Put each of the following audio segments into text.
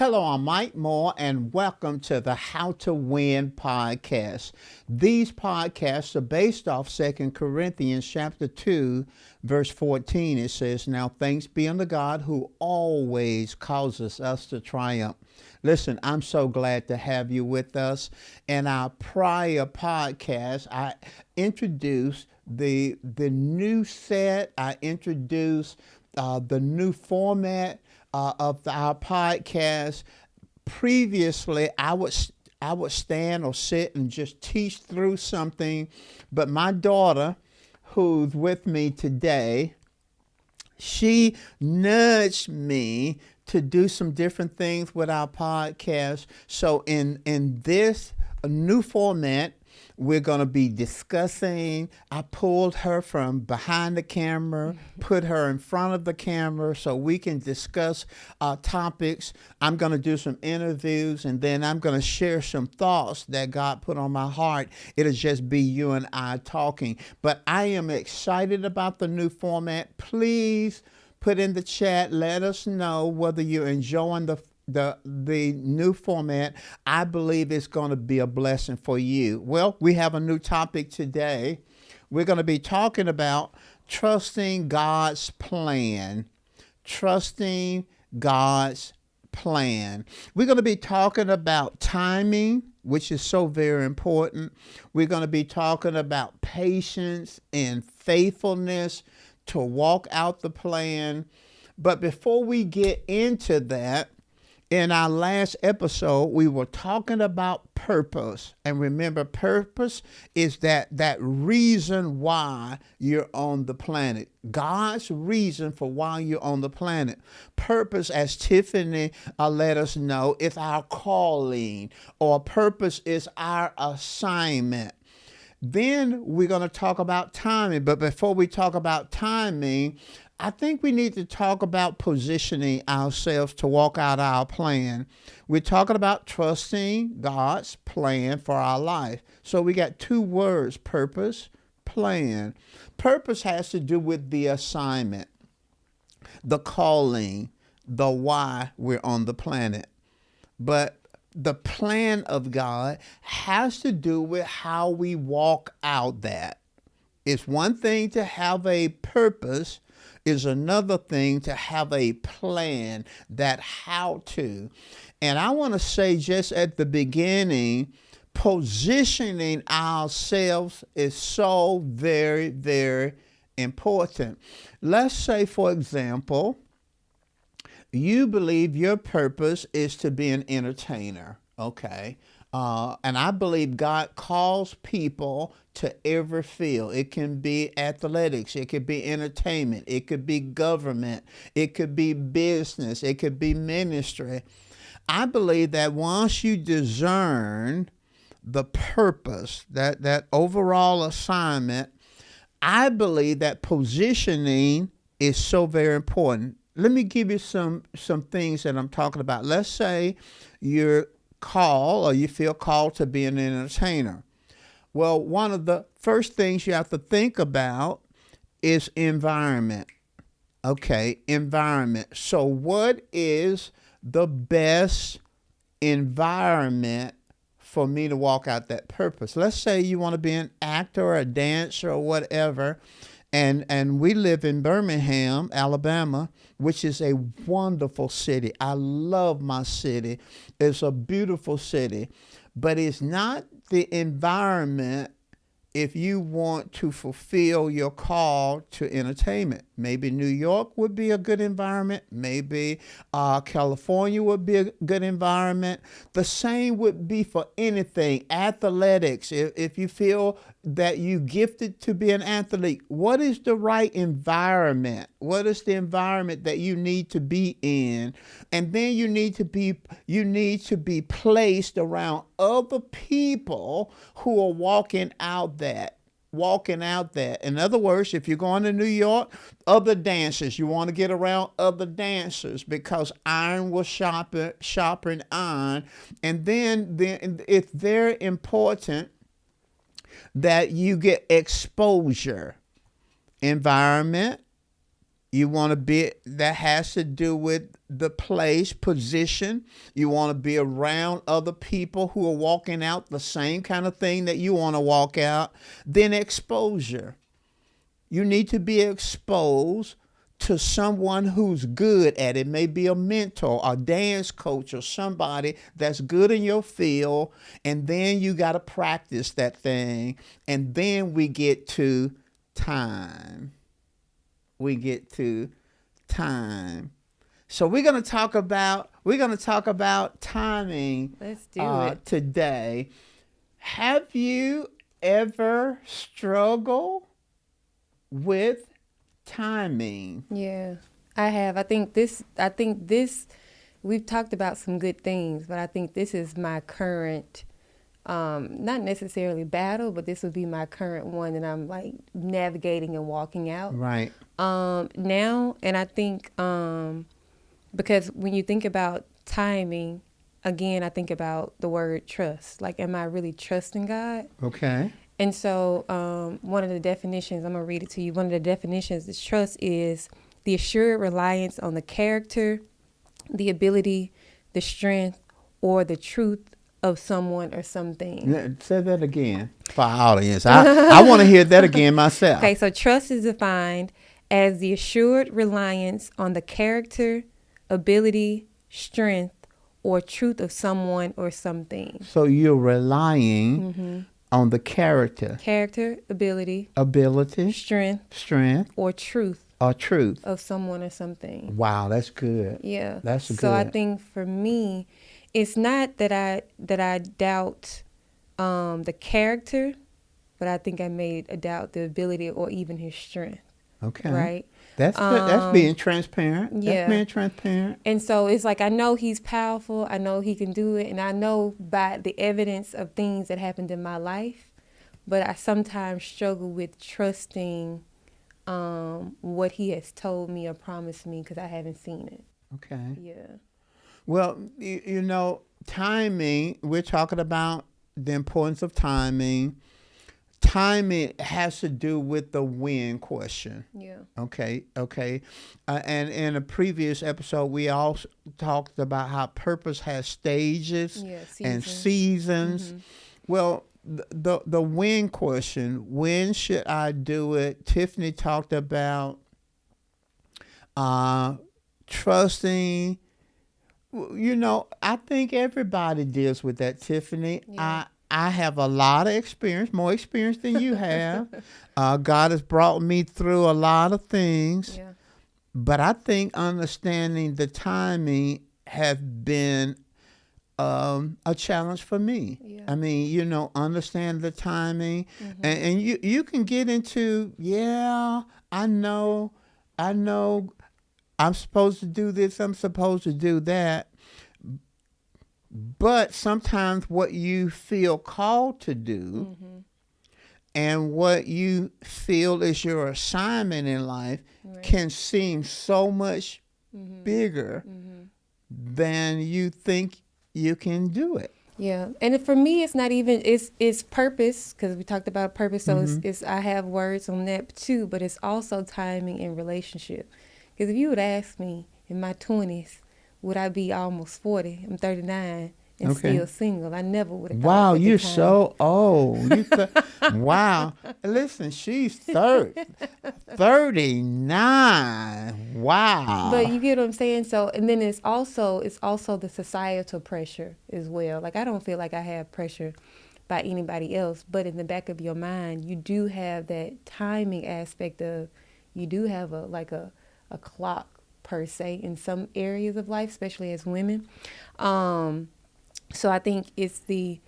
Hello, I'm Mike Moore, and welcome to the How to Win podcast. These podcasts are based off 2 Corinthians chapter 2, verse 14. It says, "Now thanks be unto God who always causes us to triumph." Listen, I'm so glad to have you with us. In our prior podcast, I introduced the new set. I introduced the new format of our podcast. Previously, I would stand or sit and just teach through something, but my daughter, who's with me today, she nudged me to do some different things with our podcast. So in this new format, we're going to be discussing. I pulled her from behind the camera, put her in front of the camera so we can discuss topics. I'm going to do some interviews, and then I'm going to share some thoughts that God put on my heart. It'll just be you and I talking. But I am excited about the new format. Please put in the chat. Let us know whether you're enjoying the new format. I believe it's going to be a blessing for you. Well, we have a new topic today. We're going to be talking about trusting God's plan. Trusting God's plan. We're going to be talking about timing, which is so very important. We're going to be talking about patience and faithfulness to walk out the plan. But before we get into that, in our last episode, we were talking about purpose. And remember, purpose is that reason why you're on the planet. God's reason for why you're on the planet. Purpose, as Tiffany let us know, is our calling, or purpose is our assignment. Then we're going to talk about timing. But before we talk about timing, I think we need to talk about positioning ourselves to walk out our plan. We're talking about trusting God's plan for our life. So we got two words: purpose, plan. Purpose has to do with the assignment, the calling, the why we're on the planet. But the plan of God has to do with how we walk out that. It's one thing to have a purpose, is another thing to have a plan, that how to. And I want to say just at the beginning, positioning ourselves is so very, very important. Let's say, for example, you believe your purpose is to be an entertainer, okay? And I believe God calls people to every field. It can be athletics. It could be entertainment. It could be government. It could be business. It could be ministry. I believe that once you discern the purpose, that overall assignment, I believe that positioning is so very important. Let me give you some things that I'm talking about. Let's say you're called, or you feel called to be an entertainer. Well, one of the first things you have to think about is environment. Okay, environment. So what is the best environment for me to walk out that purpose? Let's say you want to be an actor or a dancer or whatever. And we live in Birmingham, Alabama, which is a wonderful city. I love my city. It's a beautiful city. But it's not the environment if you want to fulfill your call to entertainment. Maybe New York would be a good environment. Maybe California would be a good environment. The same would be for anything. Athletics. If you feel that you gifted to be an athlete, what is the right environment? What is the environment that you need to be in? And then you need to be placed around other people who are walking out that. In other words, if you're going to New York, other dancers, you want to get around other dancers, because iron will sharpen iron. And then it's very important that you get exposure. Environment, You want to be, that has to do with the place, position. You want to be around other people who are walking out the same kind of thing that you want to walk out. Then exposure. You need to be exposed to someone who's good at it. Maybe a mentor, a dance coach, or somebody that's good in your field. And then you got to practice that thing. And then we get to time. We get to time. So we're going to talk about timing. Let's do it today. Have you ever struggled with timing? Yeah, I have. I think this, we've talked about some good things, but I think this is my current, not necessarily battle, but this would be my current one that I'm like navigating and walking out. Right. Now, and I think, because when you think about timing, again, I think about the word trust. Like, am I really trusting God? Okay. And so one of the definitions, I'm going to read it to you. One of the definitions of trust is the assured reliance on the character, the ability, the strength, or the truth of someone or something. Say that again for our audience. I want to hear that again myself. Okay, so trust is defined as the assured reliance on the character, ability, strength, or truth of someone or something. So you're relying on the character, ability, strength, or truth of someone or something. Wow, that's good. Yeah, that's good. So I think for me, it's not that I doubt the character, but I think I may doubt the ability or even his strength. Okay. Right. That's good. That's being transparent. Yeah. That's being transparent. And so it's like, I know he's powerful. I know he can do it. And I know by the evidence of things that happened in my life, but I sometimes struggle with trusting what he has told me or promised me because I haven't seen it. Okay. Yeah. Well, you know, timing, we're talking about the importance of timing. Timing has to do with the when question. Yeah. Okay. And in a previous episode, we also talked about how purpose has stages and seasons. Well, the when question, when should I do it? Tiffany talked about trusting. You know, I think everybody deals with that, Tiffany. Yeah. I have a lot of experience, more experience than you have. God has brought me through a lot of things. Yeah. But I think understanding the timing has been a challenge for me. Yeah. I mean, you know, understand the timing. And you can get into, I know I'm supposed to do this, I'm supposed to do that. But sometimes what you feel called to do and what you feel is your assignment in life can seem so much bigger than you think you can do it. Yeah. And for me, it's not even, it's purpose, because we talked about purpose. So it's I have words on that too, but it's also timing and relationship. Because if you would ask me in my 20s, would I be almost 40? I'm 39 and still single. I never would have thought. Wow, you're so old. Wow. Listen, she's 39. Wow. But you get what I'm saying? So, and then it's also the societal pressure as well. Like, I don't feel like I have pressure by anybody else, but in the back of your mind, you do have that timing aspect of, you do have a clock per se in some areas of life, especially as women. So I think it's the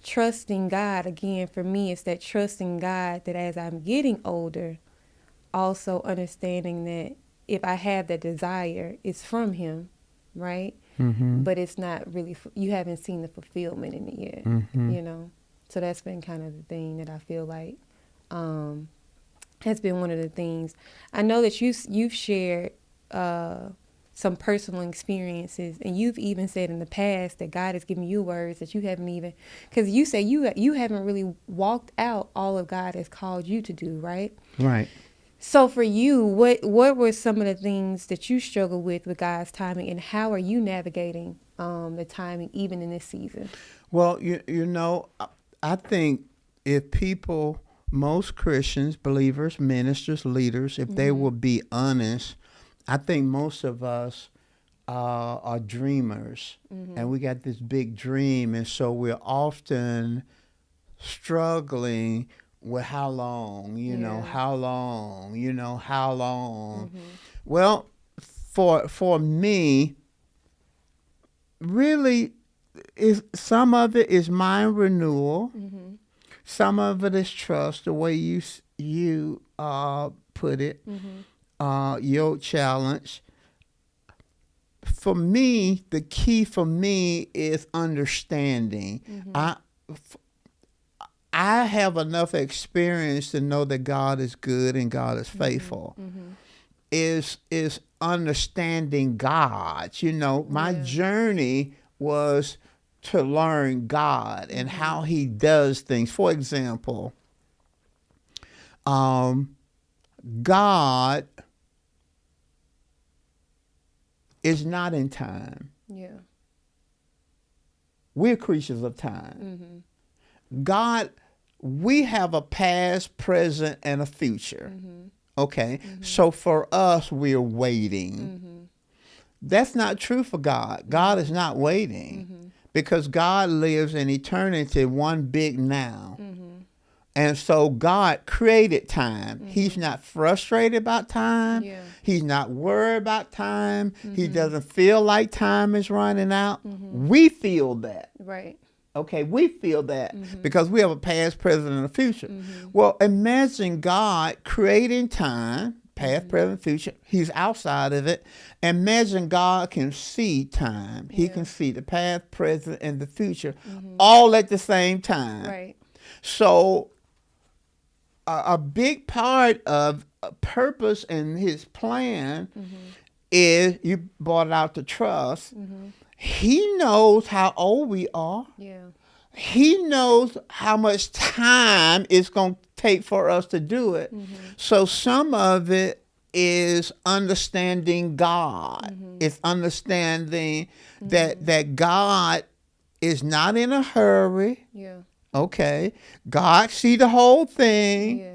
trusting God. Again, for me, it's that trusting God that as I'm getting older, also understanding that if I have that desire, it's from Him, right? But it's not really, you haven't seen the fulfillment in it yet, you know? So that's been kind of the thing that I feel like has been one of the things. I know that you've shared some personal experiences, and you've even said in the past that God has given you words that you haven't even, because you say you haven't really walked out all of God has called you to do, right? Right. So for you, what were some of the things that you struggle with God's timing, and how are you navigating the timing even in this season? Well, you know, I think if people, most Christians, believers, ministers, leaders, if they will be honest, I think most of us are dreamers, and we got this big dream, and so we're often struggling with how long, Yeah. how long, how long. Well, for me, really, is some of it is mind renewal. Some of it is trust, the way you put it, your challenge. For me, the key for me is understanding. I have enough experience to know that God is good and God is faithful. Is understanding God. My Yeah. journey was to learn God and how He does things. For example, God is not in time. Yeah. We're creatures of time. God, we have a past, present, and a future. Okay? So for us, we're waiting. That's not true for God. God is not waiting because God lives in eternity, one big now. And so God created time. He's not frustrated about time. Yeah. He's not worried about time. He doesn't feel like time is running out. We feel that. Right. Okay, we feel that because we have a past, present, and a future. Well, imagine God creating time, past, present, future. He's outside of it. Imagine God can see time. He can see the past, present, and the future all at the same time. Right. So a big part of purpose in His plan is, you brought out the trust. He knows how old we are. Yeah. He knows how much time it's going to take for us to do it. So some of it is understanding God. It's understanding that God is not in a hurry. Yeah. Okay. God see the whole thing. Yeah.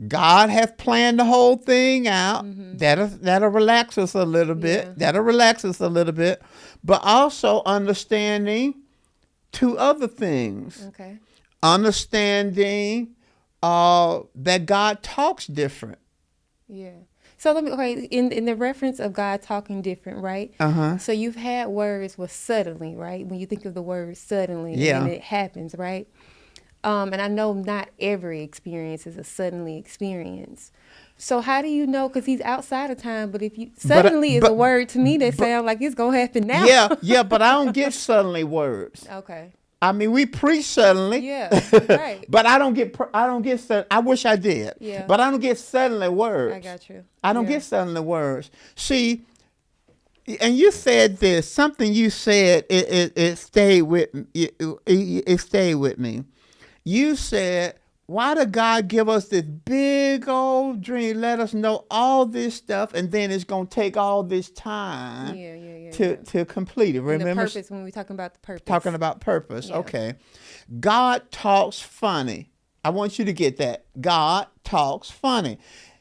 God has planned the whole thing out. That'll relax us a little bit. Yeah. That'll relax us a little bit. But also understanding two other things. Okay. Understanding that God talks different. Yeah. So in the reference of God talking different, right? So you've had words with suddenly, right? When you think of the word suddenly, Yeah. and then it happens, right? And I know not every experience is a suddenly experience. So how do you know? Because He's outside of time, but if you suddenly is a word to me that sounds like it's gonna happen now. Yeah, but I don't get suddenly words. Okay. I mean, we preach suddenly. Yeah. Right. But I don't get I wish I did. Yeah. But I don't get suddenly words. I got you. I don't get suddenly words. See, and you said this, something you said, it stayed with it stayed with me. You said, why did God give us this big old dream, let us know all this stuff, and then it's going to take all this time to complete it? Remember? And the purpose, when we're talking about the purpose. Talking about purpose, Yeah. okay. God talks funny. I want you to get that. God talks funny.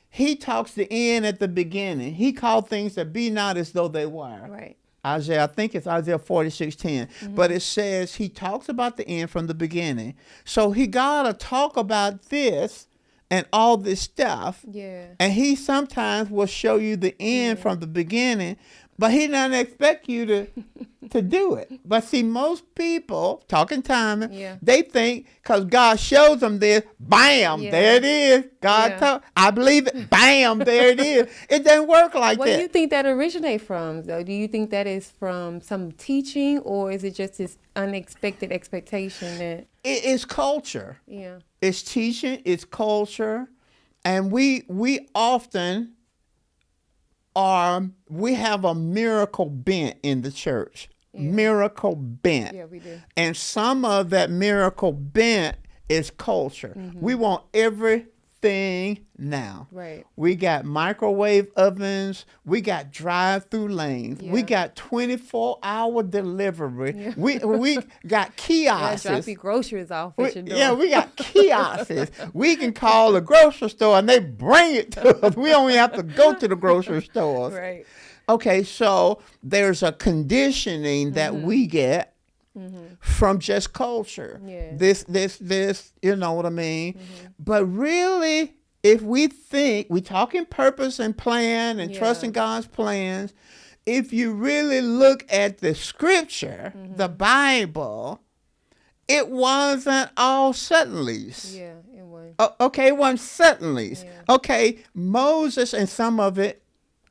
He talks the end at the beginning. He called things that be not as though they were. Right. I think it's Isaiah 46:10. But it says He talks about the end from the beginning. So He gotta talk about this and all this stuff. Yeah. And He sometimes will show you the end from the beginning, but He doesn't expect you to do it. But see, most people, talking timing, they think because God shows them this, bam, there it is. God I believe it, bam, there it is. It doesn't work like that. What do you think that originate from, though? Do you think that is from some teaching, or is it just this unexpected expectation that... It's culture. Yeah. It's teaching, it's culture. And we often we have a miracle bent in the church. Miracle bent. Yeah, we do. And some of that miracle bent is culture. We want everything everything now. Right. We got microwave ovens. We got drive-through lanes. We Yeah. got 24-hour delivery. Yeah. We got Yeah, kiosks. drop your groceries off at your door. Yeah, we got kiosks. We can call the grocery store and they bring it to us. We don't even have to go to the grocery stores. Right. Okay, so there's a conditioning that we get from just culture. Yeah. This, you know what I mean? But really, if we think, we talk in purpose and plan and trusting God's plans, if you really look at the scripture, the Bible, it wasn't all suddenlies. Yeah, it was. Okay, it wasn't suddenlies. Yeah. Okay, Moses, and some of it,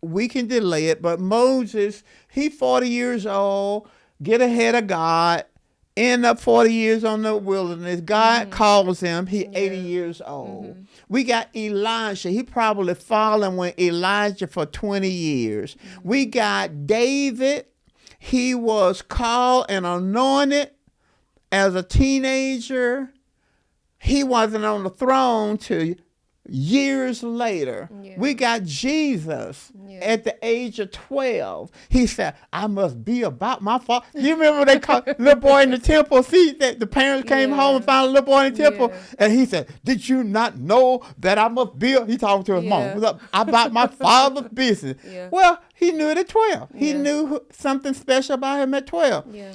we can delay it, but Moses, he 40 years old, get ahead of God, end up 40 years on the wilderness. God calls him. He 80 years old. We got Elijah. He probably following with Elijah for 20 years. We got David. He was called and anointed as a teenager. He wasn't on the throne till years later. Yeah. We got Jesus at the age of 12. He said, I must be about my father. You remember they called little boy in the temple? See, that the parents came home and found a little boy in the temple. And he said, did you not know that I must be? He talking to his mom about my father's business. Yeah. Well, he knew it at 12. He knew something special about him at 12. Yeah.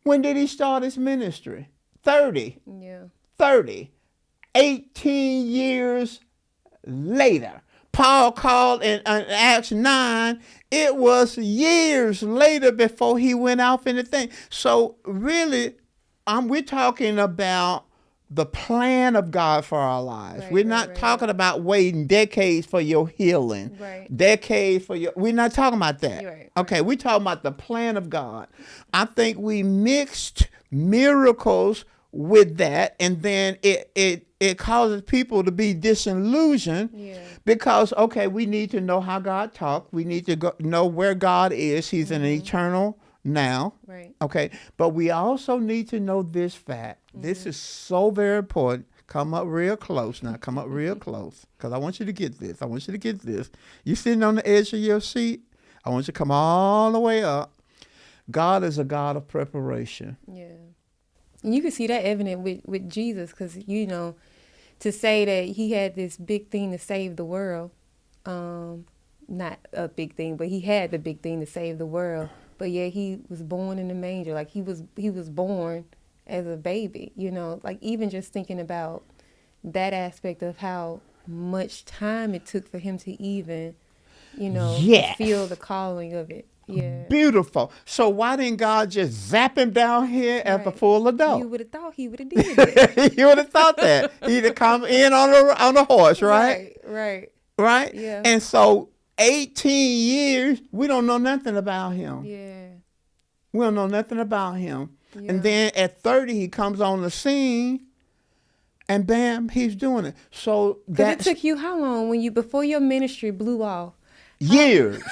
When did he start his ministry? 30. Yeah. 30. 18 years later. Paul called in Acts 9. It was years later before he went off in the thing. So really, we're talking about the plan of God for our lives. Right, we're not talking about waiting decades for your healing. Right. Decades for your, we're not talking about that. Right, Okay, we're talking about the plan of God. I think we mixed miracles with that, and then it causes people to be disillusioned because, okay, we need to know how God talks. We need to know where God is. He's an eternal now. Right. Okay, but we also need to know this fact. This is so very important. Come up real close now. Come up real close, because I want you to get this. I want you to get this. You sitting on the edge of your seat? I want you to come all the way up. God is a God of preparation. Yeah. And you can see that evident with Jesus, because, you know, to say that he had this big thing to save the world, not a big thing, but he had the big thing to save the world. But yeah, he was born in a manger. Like he was born as a baby, you know, like even just thinking about that aspect of how much time it took for him to even, you know, feel the calling of it. Yeah. Beautiful. So why didn't God just zap him down here as a full adult? You would have thought he would have did it. You would have thought that. He'd have come in on a horse, right? Right. Right? Yeah. And so 18 years, we don't know nothing about him. Yeah. We don't know nothing about him. Yeah. And then at 30, he comes on the scene, and bam, he's doing it. So it took you how long before your ministry blew off? Years.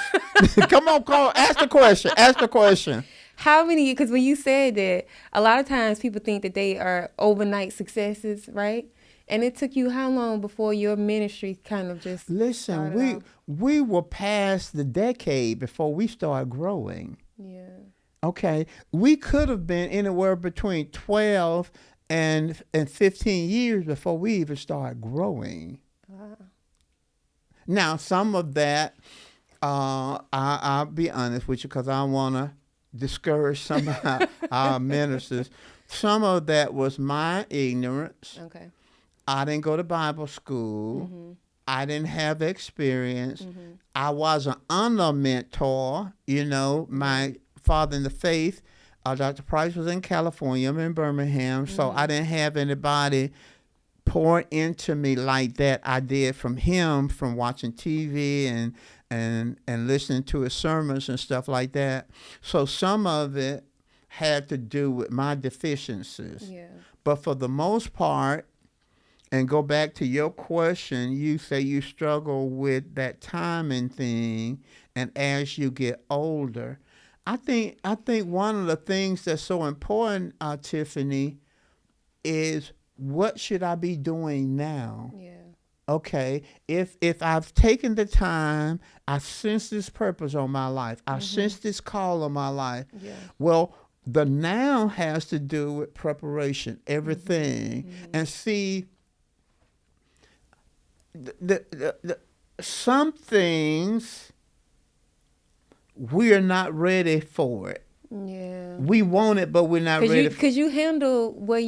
Come on, ask the question. Ask the question. How many? Because when you said that, a lot of times people think that they are overnight successes, right? And it took you how long before your ministry kind of just listen? We were past the decade before we started growing. Yeah. Okay, we could have been anywhere between 12 and 15 years before we even started growing. Wow. Now, some of that, I'll be honest with you, because I want to discourage some of our ministers. Some of that was my ignorance. Okay. I didn't go to Bible school. Mm-hmm. I didn't have experience. Mm-hmm. I wasn't under a mentor. You know, my father in the faith, Dr. Price, was in California. I'm in Birmingham, so I didn't have anybody pour into me like that. I did from him, from watching TV and listening to his sermons and stuff like that. So some of it had to do with my deficiencies. Yeah. But for the most part, and go back to your question, you say you struggle with that timing thing, and as you get older, I think one of the things that's so important, Tiffany, is what should I be doing now? Yeah. Okay, if I've taken the time, I sense this purpose on my life. I sense this call on my life. Yeah. Well, the now has to do with preparation, everything, and see the some things we're not ready for it. Yeah. We want it, but we're not Cause ready. you, cause you handle where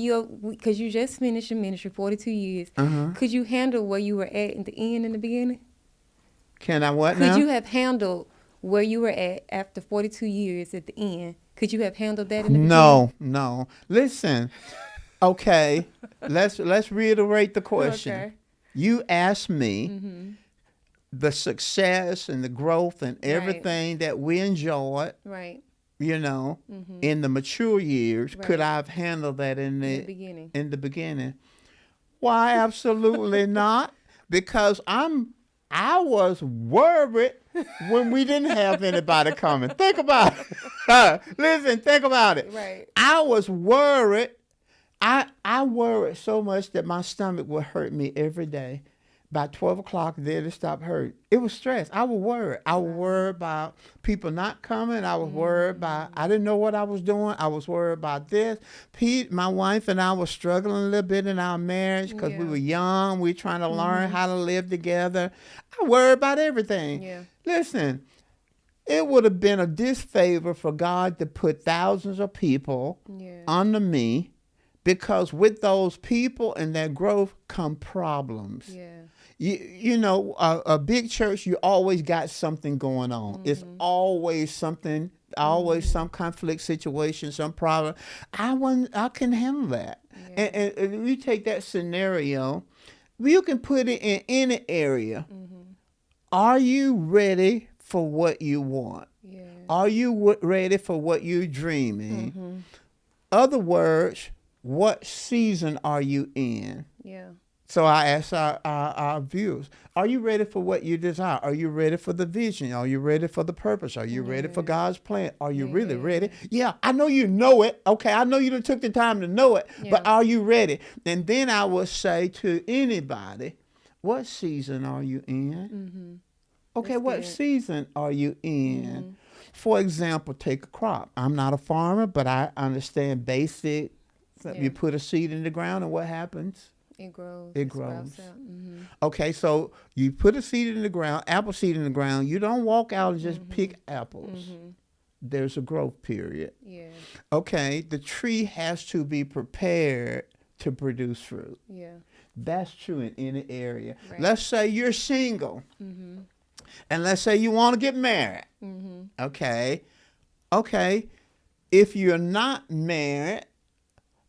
cause you just finished your ministry, 42 years. Uh-huh. Could you handle where you were at the end in the beginning? Can I what Could now? you have handled where you were at after 42 years at the end? Could you have handled that in the beginning? No, no. Listen, okay. Let's reiterate the question. Okay. You asked me the success and the growth and Right. everything that we enjoyed, Right. you know, in the mature years. Could Right. I have handled that In the beginning. in the beginning? Why, absolutely not. Because I was worried when we didn't have anybody coming. Think about it. Listen, think about it. Right. I was worried. I worried so much that my stomach would hurt me every day. By 12 o'clock, then it stopped hurting. It was stress. I was worried. I was worried about people not coming. I was worried about, I didn't know what I was doing. I was worried about this. Pete, my wife and I were struggling a little bit in our marriage because we Yeah. were young. We were trying to learn how to live together. I worried about everything. Yeah. Listen, it would have been a disfavor for God to put thousands of people Yeah. under me, because with those people and their growth come problems. Yeah. You know, a big church, you always got something going on. It's always something, always some conflict situation, some problem. I can handle that. Yeah. And if you take that scenario, you can put it in any area. Are you ready for what you want? Yeah. Are you ready for what you're dreaming? Other words, what season are you in? Yeah. So I ask our viewers, are you ready for what you desire? Are you ready for the vision? Are you ready for the purpose? Are you ready for God's plan? Are you really ready? Yeah, I know you know it. Okay, I know you done took the time to know it, but are you ready? And then I would say to anybody, what season are you in? Okay, That's what good. season are you in? For example, take a crop. I'm not a farmer, but I understand basic. Yeah. You put a seed in the ground and what happens? It grows. It sprouts grows. out. Okay, so you put a seed in the ground, apple seed in the ground. You don't walk out and just pick apples. There's a growth period. Yeah. Okay, the tree has to be prepared to produce fruit. Yeah. That's true in any area. Right. Let's say you're single, and let's say you want to get married. Okay, okay. If you're not married,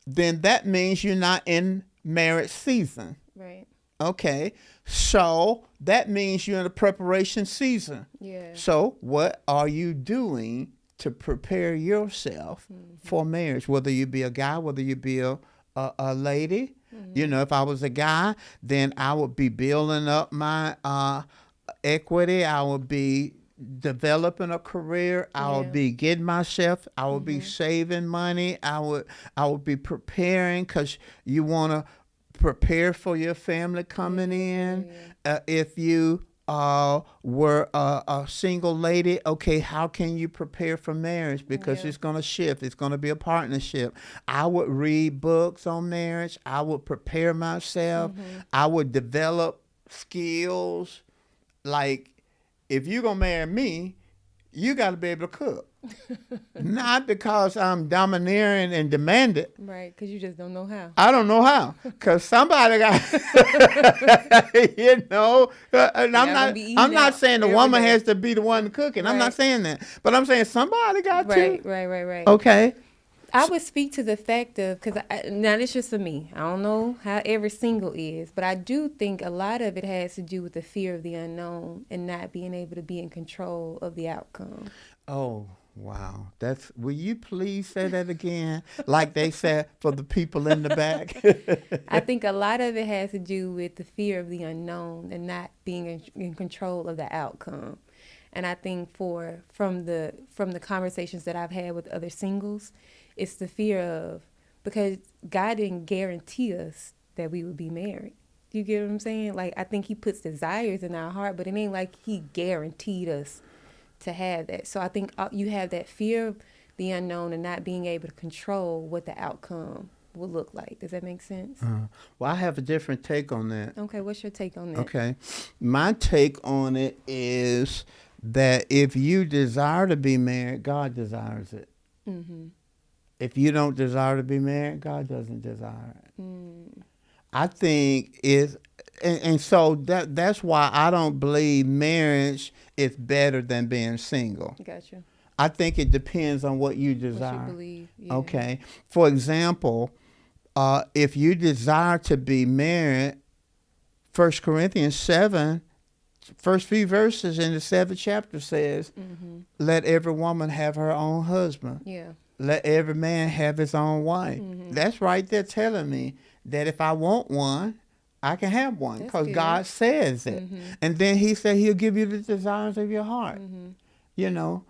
then that means you're not in marriage season. Right. Okay, so that means you're in a preparation season. Yeah. So what are you doing to prepare yourself for marriage? Whether you be a guy, whether you be a lady. You know, if I was a guy, then I would be building up my equity. I would be developing a career. I would be getting myself. I would be saving money. I would be preparing, because you want to prepare for your family coming in. If you were a single lady, okay, how can you prepare for marriage? Because it's going to shift. It's going to be a partnership. I would read books on marriage. I would prepare myself. I would develop skills. Like, if you're going to marry me, you got to be able to cook. Not because I'm domineering and demanding. Right, because you just don't know how. I don't know how, because somebody got, you know, and I'm not saying the woman has to be the one cooking. I'm not saying that, but I'm saying somebody got to. Right. Okay. I would speak to the fact of, because now this just for me. I don't know how every single is, but I do think a lot of it has to do with the fear of the unknown and not being able to be in control of the outcome. Oh, wow. Will you please say that again? Like they said for the people in the back. I think a lot of it has to do with the fear of the unknown and not being in control of the outcome. And I think from the conversations that I've had with other singles, it's the fear of, because God didn't guarantee us that we would be married. You get what I'm saying? Like, I think he puts desires in our heart, but it ain't like he guaranteed us to have that. So I think you have that fear of the unknown and not being able to control what the outcome will look like. Does that make sense? Well, I have a different take on that. Okay, what's your take on that? Okay. My take on it is that if you desire to be married, God desires it. Mm-hmm. If you don't desire to be married, God doesn't desire it. Mm. I think and so that's why I don't believe marriage is better than being single. Gotcha. I think it depends on what you What desire. you believe. Yeah. Okay. For example, if you desire to be married, 1 Corinthians 7, first few verses in the 7th chapter says, Mm-hmm. let every woman have her own husband. Yeah. Let every man have his own wife. Mm-hmm. That's right there telling me that if I want one, I can have one That's because good. God says it. Mm-hmm. And then he said he'll give you the desires of your heart. Mm-hmm. You know,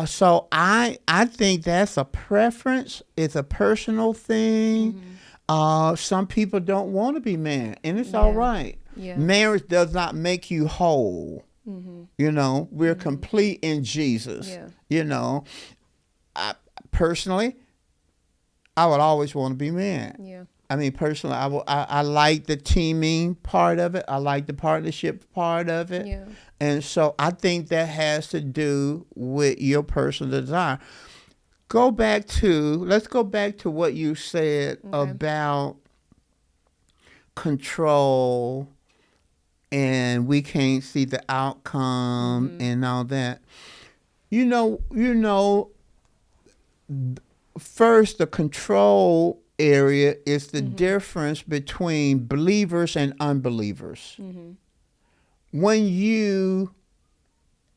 so I think that's a preference. It's a personal thing. Mm-hmm. Some people don't want to be married, and it's Yeah. all right. Yeah. Marriage does not make you whole. Mm-hmm. You know, we're Mhm. complete in Jesus. Yeah. You know, personally, I would always want to be married. Yeah. I mean, personally, I like the teaming part of it. I like the partnership part of it. Yeah. And so I think that has to do with your personal desire. Let's go back to what you said Okay. about control and we can't see the outcome Mhm. and all that. You know, first the control area is the difference between believers and unbelievers. Mm-hmm. When you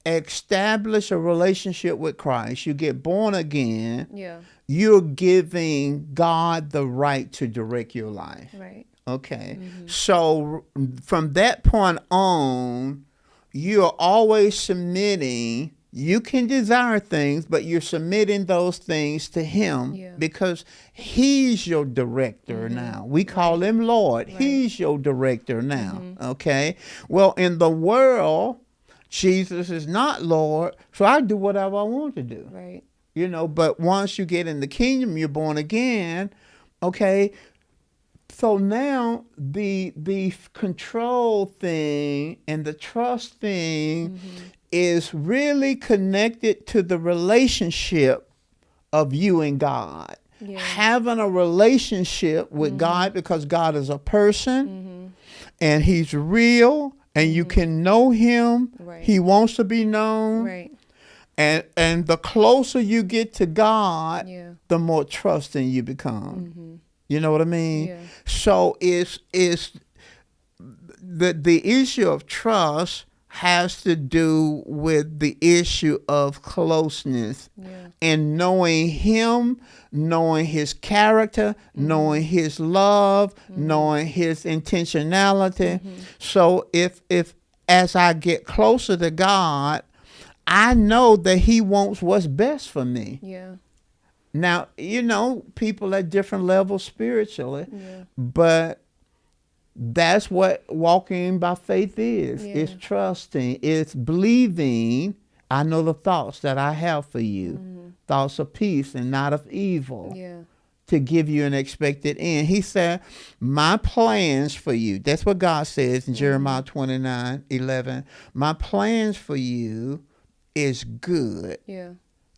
establish a relationship with Christ, you get born again, Yeah. you're giving God the right to direct your life. Right. Okay. Mm-hmm. So from that point on, you're always submitting. You can desire things, but you're submitting those things to him Yeah. because he's your director now. We call him Lord. Right. He's your director now. Okay. Well, in the world, Jesus is not Lord, so I do whatever I want to do. Right. You know, but once you get in the kingdom, you're born again. Okay. So now the control thing and the trust thing is really connected to the relationship of you and God. Yeah. Having a relationship with God, because God is a person and he's real and you can know him. Right. He wants to be known. Right. And the closer you get to God, Yeah. the more trusting you become. You know what I mean? Yeah. So it's the issue of trust has to do with the issue of closeness Yeah. and knowing him, knowing his character, knowing his love, knowing his intentionality. So if as I get closer to God, I know that he wants what's best for me. Yeah. Now, you know, people at different levels spiritually, Yeah. but that's what walking by faith is. Yeah. It's trusting. It's believing. I know the thoughts that I have for you, thoughts of peace and not of evil, Yeah. to give you an expected end. He said, my plans for you, that's what God says in Jeremiah 29:11. My plans for you is good, Yeah.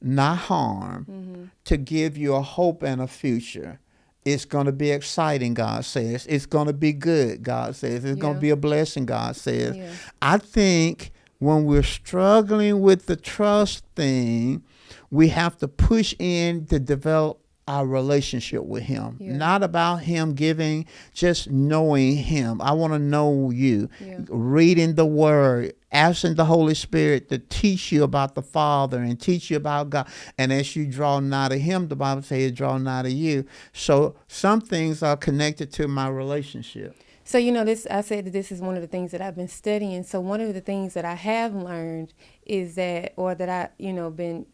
not harm, to give you a hope and a future. It's going to be exciting, God says. It's going to be good, God says. It's going Yeah. to be a blessing, God says. Yeah. I think when we're struggling with the trust thing, we have to push in to develop our relationship with him. Yeah. Not about him giving, just knowing him. I want to know you. Yeah. Reading the word, asking the Holy Spirit to teach you about the Father and teach you about God. And as you draw nigh to him, the Bible says, draw nigh to you. So some things are connected to my relationship. So, you know, I said that this is one of the things that I've been studying. So one of the things that I have learned is that, or that I, you know, been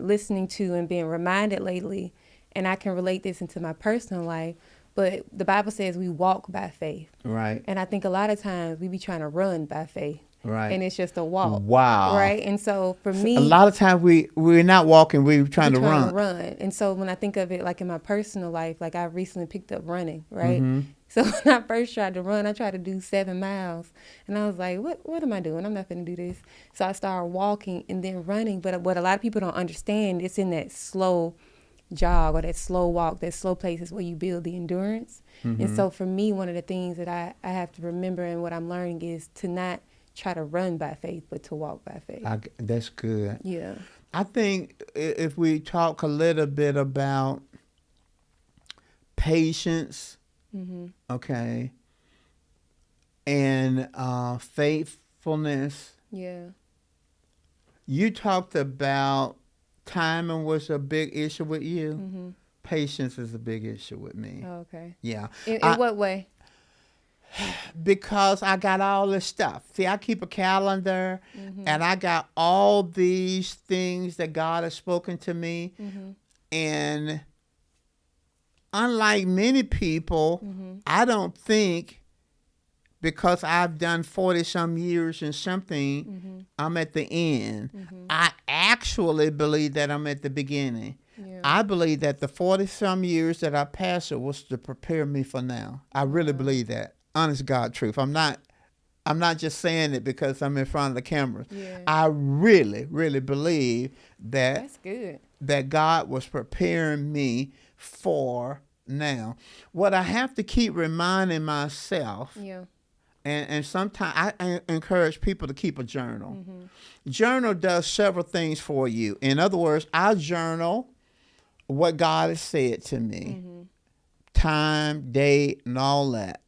listening to and being reminded lately, and I can relate this into my personal life, But the Bible says we walk by faith. Right. And I think a lot of times we be trying to run by faith. Right. And it's just a walk. Wow. Right. And so for me, a lot of times we're not walking, we're trying to run. And so when I think of it like in my personal life, like I recently picked up running, right? Mm-hmm. So when I first tried to run, I tried to do 7 miles. And I was like, what am I doing? I'm not going to do this. So I started walking and then running. But what a lot of people don't understand, it's in that slow jog or that slow walk, that slow place is where you build the endurance. Mm-hmm. And so for me, one of the things that I have to remember and what I'm learning is to not try to run by faith, but to walk by faith. That's good. Yeah. I think if we talk a little bit about patience, Mm-hmm. okay, and faithfulness. Yeah. You talked about timing was a big issue with you. Mm-hmm. Patience is a big issue with me. Oh, okay. Yeah. In what way? Because I got all this stuff. See, I keep a calendar, Mm-hmm. and I got all these things that God has spoken to me. Mm-hmm. And unlike many people, Mm-hmm. I don't think because I've done 40-some years and something, Mm-hmm. I'm at the end. Mm-hmm. I actually believe that I'm at the beginning. Yeah. I believe that the 40-some years that I pastored was to prepare me for now. I really believe that. Honest God truth. I'm not just saying it because I'm in front of the camera. Yeah. I really, really believe that That's good. that God was preparing me for now. What I have to keep reminding myself, Yeah. and sometimes I encourage people to keep a journal. Mm-hmm. Journal does several things for you. In other words, I journal what God has said to me, Mm-hmm. time, date, and all that.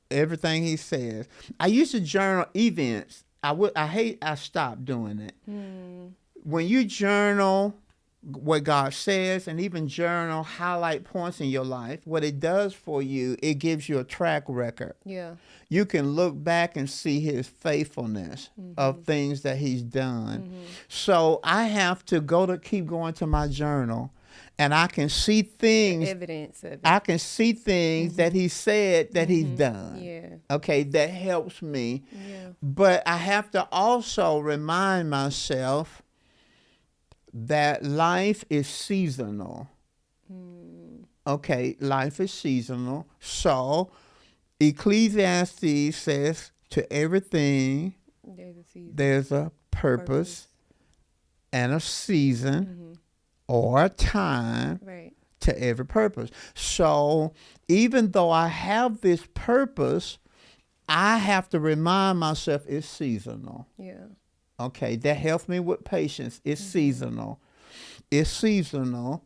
Everything he says. I used to journal events. I stopped doing it. Mm. When you journal what God says and even journal highlight points in your life, what it does for you, it gives you a track record. Yeah. You can look back and see his faithfulness of things that he's done. Mm-hmm. So I have to keep going to my journal, and I can see things. Evidence of it. I can see things that he said that he's done. Yeah. Okay, that helps me. Yeah. But I have to also remind myself that life is seasonal. Okay, life is seasonal. So Ecclesiastes says to everything There's a season. there's a purpose and a season or a time Right. to every purpose. So even though I have this purpose, I have to remind myself it's seasonal. Yeah. Okay, that helps me with patience. It's seasonal. It's seasonal,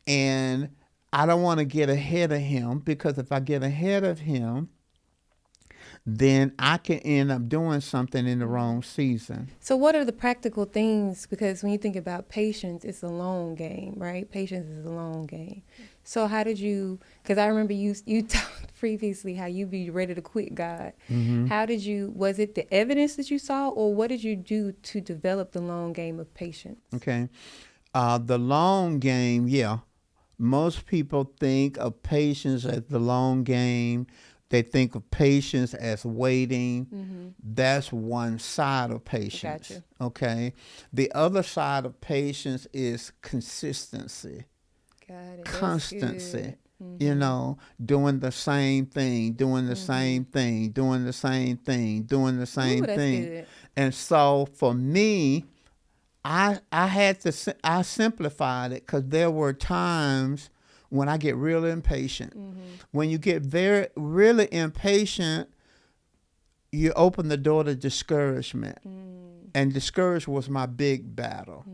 and I don't want to get ahead of him, because if I get ahead of him, then I can end up doing something in the wrong season. So what are the practical things? Because when you think about patience, it's a long game, right? Patience is a long game. So how did you, because I remember you talked previously how you be ready to quit God. How did you, was it the evidence that you saw, or what did you do to develop the long game of patience? Okay. The long game, yeah. Most people think of patience as the long game. They think of patience as waiting. That's one side of patience. Gotcha. Okay. The other side of patience is consistency, Got it. constancy. You know, doing the same thing, doing the same thing, doing the same thing, doing the same That's thing. good. And so for me, I simplified it, because there were times when I get really impatient. When you get really impatient, you open the door to discouragement. And discouragement was my big battle.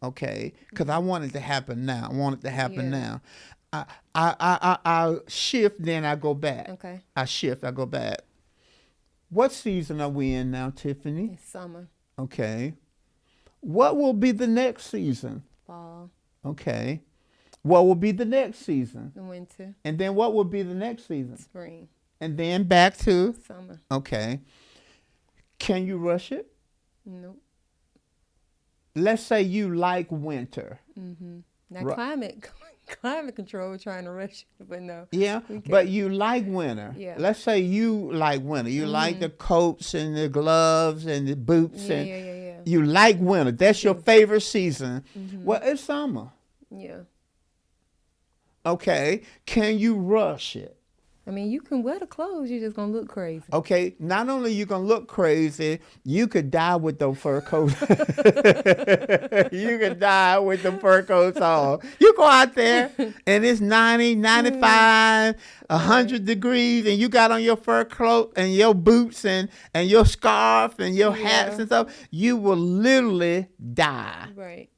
Okay, because I want it to happen now. I want it to happen now. I shift, then I go back. Okay. I shift, I go back. What season are we in now, Tiffany? It's summer, Okay. What will be the next season? fall, Okay. What will be the next season? the winter, And then what will be the next season? spring, And then back to? summer. Okay. Can you rush it? Nope. Let's say you like winter. Now Ru- climate climate control trying to rush it, but no. Yeah, We but can't. you like winter. Yeah. Let's say you like winter. You like the coats and the gloves and the boots, Yeah, and yeah, yeah, yeah. you like winter. That's your do. favorite season. Well, it's summer. Yeah. Okay, can you rush it? I mean, you can wear the clothes, you're just gonna look crazy. Okay, not only you gonna look crazy, you could die with those fur coats. You could die with the fur coats on. You go out there and it's 90, 95, 100 degrees, and you got on your fur coat and your boots and your scarf and your hats Yeah. and stuff. You will literally die Right.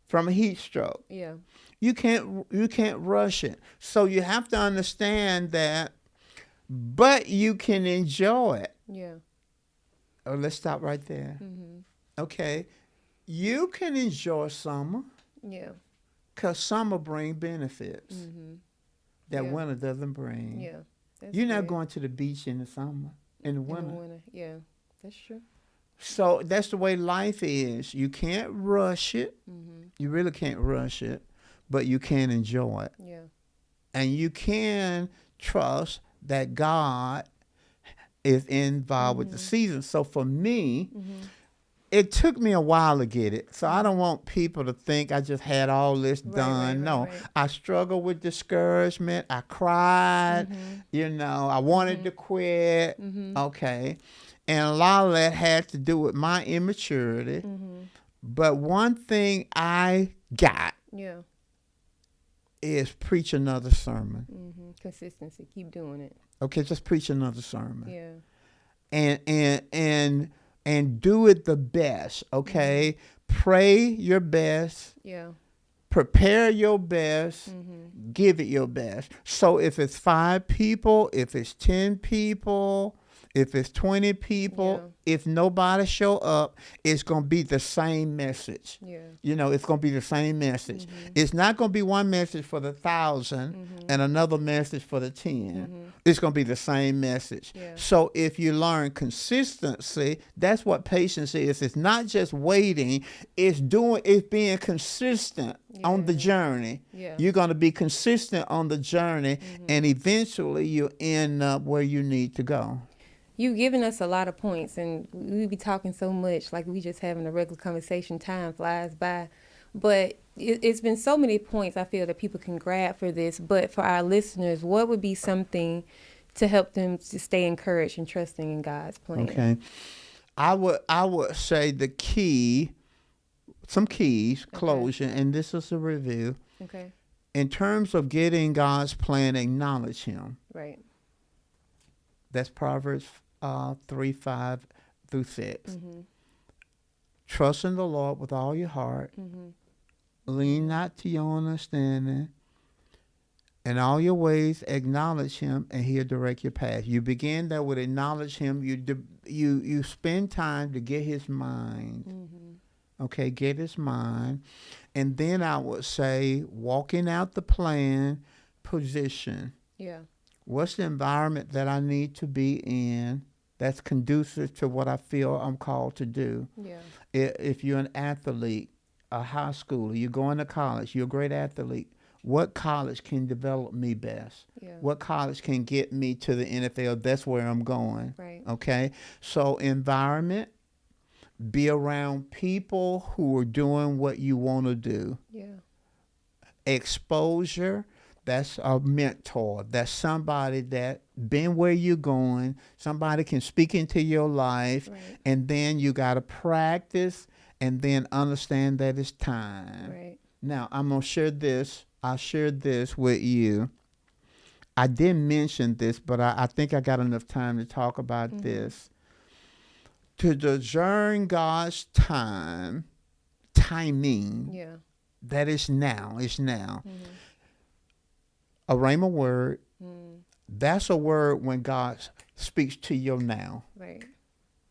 from a heat stroke. Yeah. You can't rush it. So you have to understand that, but you can enjoy it. Yeah. Oh, let's stop right there. Okay. You can enjoy summer Yeah. because summer brings benefits that Yeah. winter doesn't bring. Yeah. That's You're not good. going to the beach in the summer, in the In the winter. winter. Yeah. That's true. So that's the way life is. You can't rush it. You really can't rush it, but you can enjoy it. Yeah. And you can trust that God is involved with the season. So for me, it took me a while to get it. So I don't want people to think I just had all this done. No, Right. I struggled with discouragement. I cried. I wanted to quit. Okay. And a lot of that had to do with my immaturity. But one thing I got Yeah. is preach another sermon. Consistency. Keep doing it. Okay, just preach another sermon. Yeah. And do it the best. Okay, pray your best. Yeah. Prepare your best. Give it your best. So if it's 5 people, if it's 10 people, if it's 20 people, if nobody show up, it's going to be the same message. Yeah. It's going to be the same message. It's not going to be one message for the 1,000 and another message for the 10. It's going to be the same message. Yeah. So if you learn consistency, that's what patience is. It's not just waiting. It's being consistent on the journey. Yeah. You're going to be consistent on the journey, and eventually you'll end up where you need to go. You've given us a lot of points, and we be talking so much like we just having a regular conversation. Time flies by. But it's been so many points I feel that people can grab for this. But for our listeners, what would be something to help them to stay encouraged and trusting in God's plan? Okay. I would say the key, some keys, closure, and this is a review. Okay. In terms of getting God's plan, acknowledge Him. Right. That's Proverbs 3:5 through 6. Trust in the Lord with all your heart. Lean not to your understanding. In all your ways, acknowledge Him, and He'll direct your path. You begin that with acknowledge Him. You spend time to get His mind. Okay, get His mind. And then I would say, walking out the plan, position. Yeah. What's the environment that I need to be in that's conducive to what I feel I'm called to do? Yeah. If you're an athlete, a high schooler, you're going to college, you're a great athlete, what college can develop me best? Yeah. What college can get me to the NFL? That's where I'm going. Right. Okay? So environment, be around people who are doing what you want to do. Yeah. Exposure, that's a mentor. That's somebody that been where you're going. Somebody can speak into your life. Right. And then you got to practice and then understand that it's time. Right. Now, I'm going to share this. I'll share this with you. I didn't mention this, but I think I got enough time to talk about this. To discern God's timing, Yeah. that is now, a rhema word, that's a word when God speaks to you now. Right.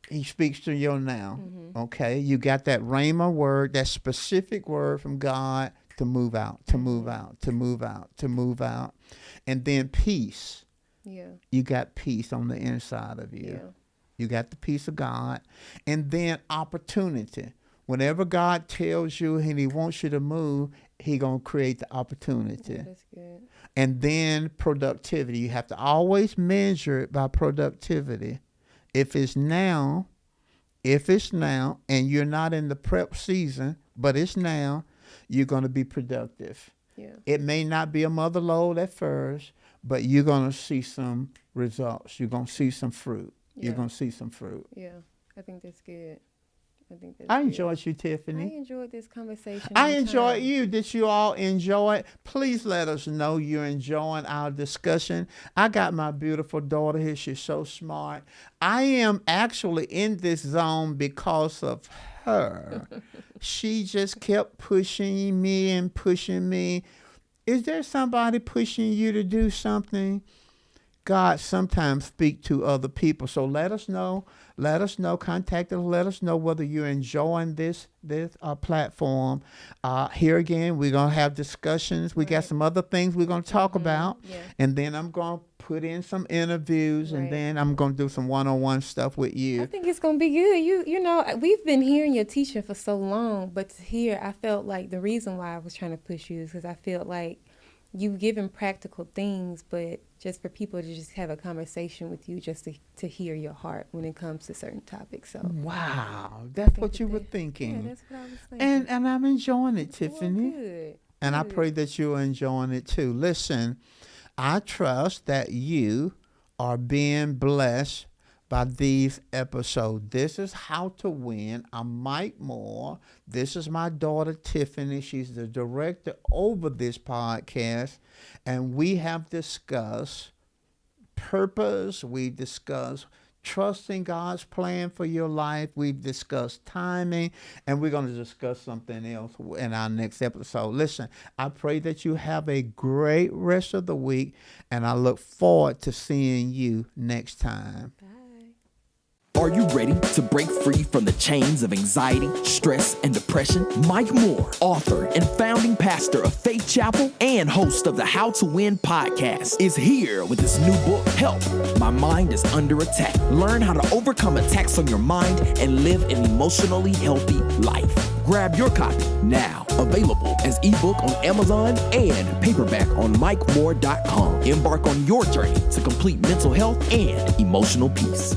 He speaks to you now. Okay? You got that rhema word, that specific word from God to move out, to move out, to move out, to move out. And then peace. Yeah. You got peace on the inside of you. Yeah. You got the peace of God. And then opportunity. Whenever God tells you and He wants you to move, He gonna create the opportunity. Yeah, that's good. And then productivity. You have to always measure it by productivity. If it's now, and you're not in the prep season, but it's now, you're gonna be productive. Yeah. It may not be a mother load at first, but you're gonna see some results. You're gonna see some fruit. You're Yeah. gonna see some fruit. Yeah, I think that's good. I enjoyed you, Tiffany. I enjoyed this conversation. I enjoyed you. Did you all enjoy it? Please let us know you're enjoying our discussion. I got my beautiful daughter here. She's so smart. I am actually in this zone because of her. She just kept pushing me and pushing me. Is there somebody pushing you to do something? God sometimes speak to other people. So let us know. Let us know. Contact us. Let us know whether you're enjoying this platform. Here again, we're going to have discussions. We got some other things we're going to talk about. Yeah. And then I'm going to put in some interviews. And then I'm going to do some one-on-one stuff with you. I think it's going to be good. You know, we've been hearing your teaching for so long. But here, I felt like the reason why I was trying to push you is because I felt like you've given practical things, but just for people to just have a conversation with you, just to hear your heart when it comes to certain topics. So wow, that's what you were thinking. Yeah, that's what I was thinking. And I'm enjoying it, Tiffany. Well, good. And I pray that you're enjoying it too. Listen, I trust that you are being blessed by these episodes. This is How to Win. I'm Mike Moore. This is my daughter, Tiffany. She's the director over this podcast. And we have discussed purpose. We discussed trusting God's plan for your life. We've discussed timing. And we're going to discuss something else in our next episode. Listen, I pray that you have a great rest of the week. And I look forward to seeing you next time. Bye. Are you ready to break free from the chains of anxiety, stress, and depression? Mike Moore, author and founding pastor of Faith Chapel and host of the How to Win podcast, is here with his new book, Help, My Mind is Under Attack. Learn how to overcome attacks on your mind and live an emotionally healthy life. Grab your copy now. Available as ebook on Amazon and paperback on MikeMoore.com. Embark on your journey to complete mental health and emotional peace.